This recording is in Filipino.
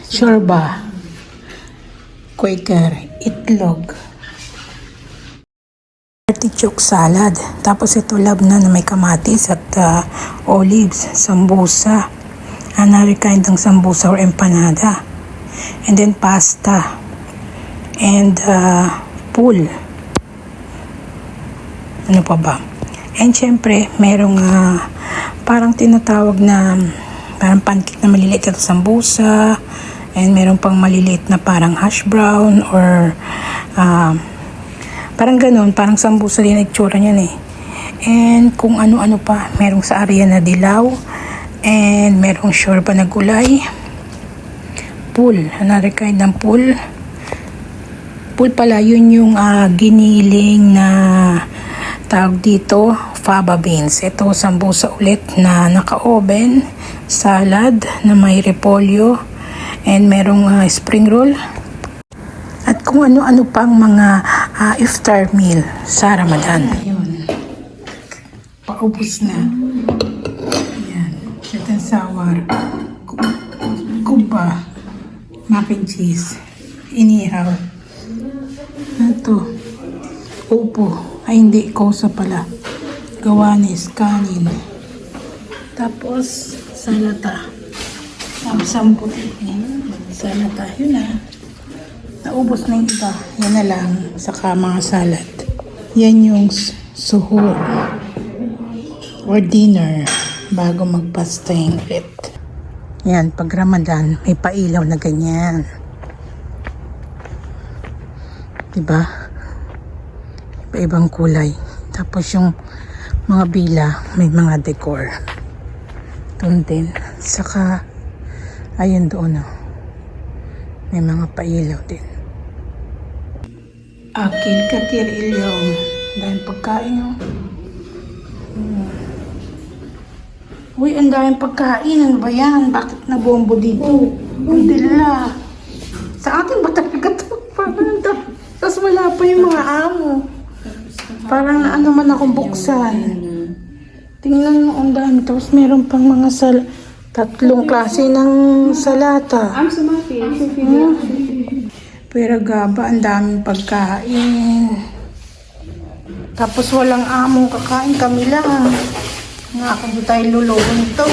Shorba. Quaker. Itlog. Artichoke salad. Tapos ito labna na may kamatis at olives. Sambusa. Another kind ng sambusa or empanada. And then pasta. And pool. Ano pa ba? And syempre, merong parang tinatawag na parang pancake na maliliit at sambusa. And merong pang maliliit na parang hash brown or parang ganun, parang sambusa din ang itsura niyan eh. And kung ano-ano pa, merong sa area na dilaw. And merong shorba na gulay. Pool, another kind ng pool. Pool pala, yun yung giniling na tawag dito, fava beans. Ito, sambusa ulit na naka-oven. Salad na may repolyo. And merong spring roll. At kung ano-ano pang mga iftar meal sa Ramadan. Ayun. Paubos na. Ayan. Sweet and sour. Kuba. Mac and cheese. Inihaw. Ito. Upo. Ay, hindi. Kosa pala. Gawanis. Kanin. Tapos, salata. Sampo. Salata. Yun na. Naubos na yung iba. Yan na lang. Saka mga salad. Yan yung suhur. Or dinner. Bago magpasteng ulit. Yan. Pag Ramadan, may pailaw na ganyan. Diba? Iba-ibang kulay. Tapos yung mga bila, may mga decor. Doon din. Saka, ayun doon. May mga pailaw din. Akil katir ilyong. Dahil pagkain yung. Uy, ang daming pagkain. Ano ba yan? Bakit nabombo dito? Ang dila. Sa atin ba talaga ito? Parang tapos wala pa yung mga amo. Parang ano man akong buksan. Tingnan mo, ang dami. Tapos meron pang mga tatlong klase ng salata. Pero gaba, ang daming pagkain. Tapos walang among kakain, kami lang. Nga, kung tayo lulubon ito.